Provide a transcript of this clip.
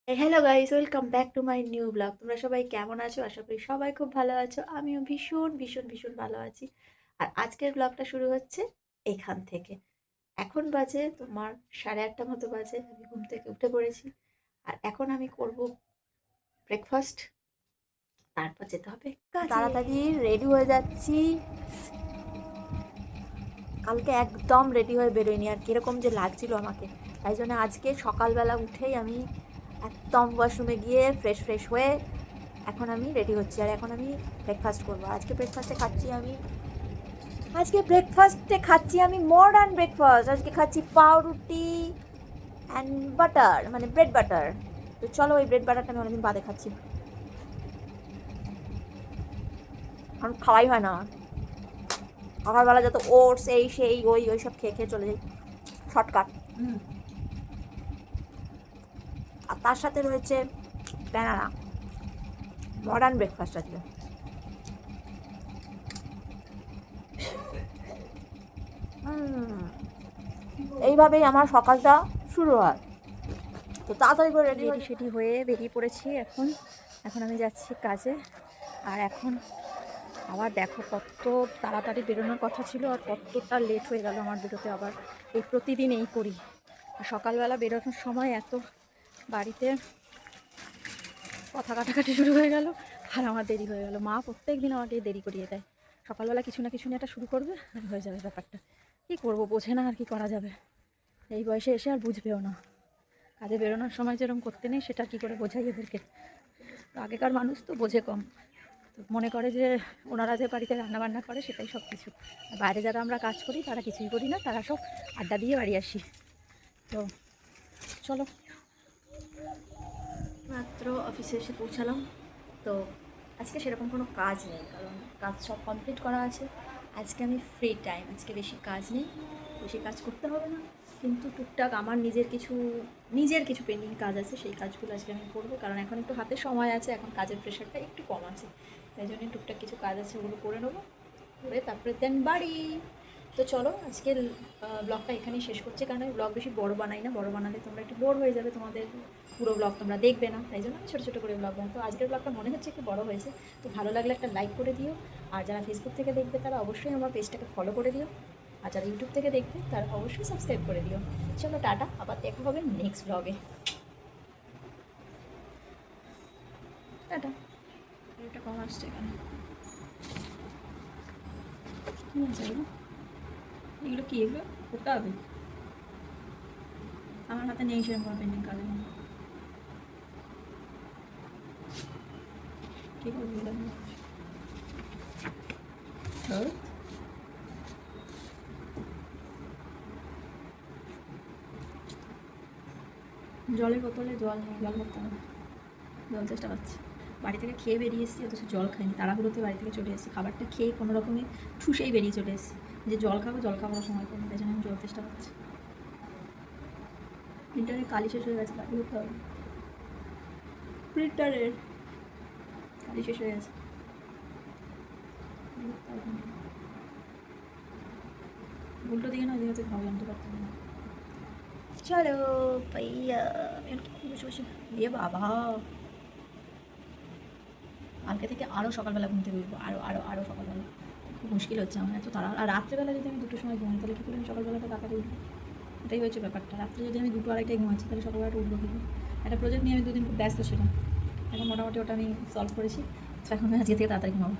Hello guys, welcome back to my new blog. তোমরা সবাই কেমন আছো? আশা করি সবাই খুব ভালো আছো। আমিও ভীষণ ভীষণ ভীষণ ভালো আছি। আর আজকের ব্লগটা শুরু হচ্ছে এখান থেকে। এখন বাজে তোমার 8:30 মতো বাজে। আমি ঘুম থেকে উঠে পড়েছি। আর এখন আমি করব ব্রেকফাস্ট, তারপর যেতে হবে কাজে। তাড়াতাড়ি রেডি হয়ে যাচ্ছি। কালকে একদম রেডি হয়ে বেরোয়নি, আর কীরকম যে লাগছিল আমাকে। তাই জন্য আজকে সকালবেলা উঠেই আমি একদম ওয়াশরুমে গিয়ে ফ্রেশ হয়ে এখন আমি রেডি হচ্ছি। আর এখন আমি ব্রেকফাস্ট করবো। আজকে ব্রেকফাস্টে খাচ্ছি আমি মডার্ন ব্রেকফাস্ট। আজকে খাচ্ছি পাউরুটি অ্যান্ড বাটার, মানে ব্রেড বাটার। তো চলো, ওই ব্রেড বাটারটা আমি অনেকদিন বাদে খাচ্ছি। কারণ খাওয়াই হয় না আমার। সকালবেলা যত ওটস এই সেই ওই ওই সব খেয়ে খেয়ে চলে যাই, শর্টকাট। আর তার সাথে রয়েছে ব্যানানা। মডার্ন ব্রেকফাস্ট আজকে। এইভাবেই আমার সকালটা শুরু হয়। তো তাড়াতাড়ি করে রেডি সেটি হয়ে বেরিয়ে পড়েছি। এখন এখন আমি যাচ্ছি কাজে। আর এখন আবার দেখো কত তাড়াতাড়ি বেরোনোর কথা ছিল আর কতটা লেট হয়ে গেল আমার বেরোতে। আবার এই প্রতিদিন এই করি। আর সকালবেলা বেরোনোর সময় এত বাড়িতে কথা কাটাকাটি শুরু হয়ে গেল আর আমার দেরি হয়ে গেল। মা প্রত্যেক দিন আমাকে দেরি করিয়ে দেয়। সকালবেলা কিছু না কিছু নিয়ে একটা শুরু করবে আর হয়ে যাবে ব্যাপারটা। কী করবো, বোঝে না আর কি করা যাবে। এই বয়সে এসে আর বুঝবেও না। কাজে বেরোনোর সময় যেরকম করতে নেই সেটা কী করে বোঝাই এদেরকে। আগেকার মানুষ তো বোঝে কম, তো মনে করে যে ওনারা যে বাড়িতে রান্নাবান্না করে সেটাই সব কিছু। আর বাইরে যারা আমরা কাজ করি তারা কিছুই করি না, তারা সব আড্ডা দিয়ে বাড়ি আসি। তো চলো, মাত্র অফিসে এসে পৌঁছালাম। তো আজকে সেরকম কোনো কাজ নেই, কারণ কাজ সব কমপ্লিট করা আছে। আজকে আমি ফ্রি টাইম, আজকে বেশি কাজ নেই, বেশি কাজ করতে হবে না। কিন্তু টুকটাক আমার নিজের কিছু পেন্ডিং কাজ আছে, সেই কাজগুলো আজকে আমি করবো। কারণ এখন একটু হাতে সময় আছে, এখন কাজের প্রেশারটা একটু কম আছে। তাই জন্য টুকটাক কিছু কাজ আছে, ওগুলো করে নেবো। করে তারপরে দেন বাড়ি। তো চলো, আজকের ব্লগটা এখানেই শেষ করছি। কারণ আমি ব্লগ বেশি বড় বানাই না, বড় বানালে তোমরা একটু বোর হয়ে যাবে, তোমাদের পুরো ব্লগ তোমরা দেখবে না। তাই জন্য আমি ছোটো ছোটো করে ব্লগ বানাই। তো আজকের ব্লগটা মনে হচ্ছে একটু বড় হয়েছে, তো ভালো লাগলে একটা লাইক করে দিও। আর যারা ফেসবুক থেকে দেখবে তারা অবশ্যই আমার পেজটাকে ফলো করে দিও। আর যারা ইউটিউব থেকে দেখবে তারা অবশ্যই সাবস্ক্রাইব করে দিও। চলো টাটা, আবার দেখা হবে নেক্সট ব্লগে। টাটা। এটা কম আসছে কেন? কী আছে এগুলো? কি এগুলো করতে হবে? আমার হাতে নেই সেরকম কোনো পেন্টিং কাজ। কী করবো? জলের বোতলে জল নেই, জল করতে হবে। জল চেষ্টা পাচ্ছি। বাড়ি থেকে খেয়ে বেরিয়ে এসেছি, অথচ জল খাইনি। তাড়াহুড়োতে বাড়ি থেকে চলে এসেছি, খাবারটা খেয়ে কোনো রকমে ঠুসেই বেরিয়ে চলে এসেছি যে জল খাবো, জল খাবার সময় করবো। তাই জন্য আমি জল চেষ্টা পাচ্ছি। প্রিন্টারের কালি শেষ হয়ে গেছে, কালি করতে হবে। প্রিন্টারের কালি শেষ হয়ে গেছে। উল্টো দিকে না, ওই দিকে তো ভালো জানতে পারতাম না। চলো ভাইয়া, আমি আর কি বসে বসে। এ বাবা, কালকে থেকে আরও সকালবেলা ঘুম থেকে উঠবো, আরও সকালবেলা। খুব মুশকিল হচ্ছে আমার, এত তারা। আর রাত্রেবেলা যদি আমি 2টোর সময় ঘুমাই, তাহলে কী করে আমি সকালবেলাটা তাড়াতাড়ি উঠবো? এটাই হচ্ছে ব্যাপারটা। রাত্রে যদি আমি 2টো 2:30টায় ঘুমাচ্ছি, তাহলে সকালবেলাটা উঠবো কী করে? একটা প্রজেক্ট নিয়ে আমি 2 দিন খুব ব্যস্ত ছিলাম। এখন মোটামুটি ওটা আমি সলভ করেছি। তো এখন আমি আজকে থেকে তাড়াতাড়ি ঘুমাবো।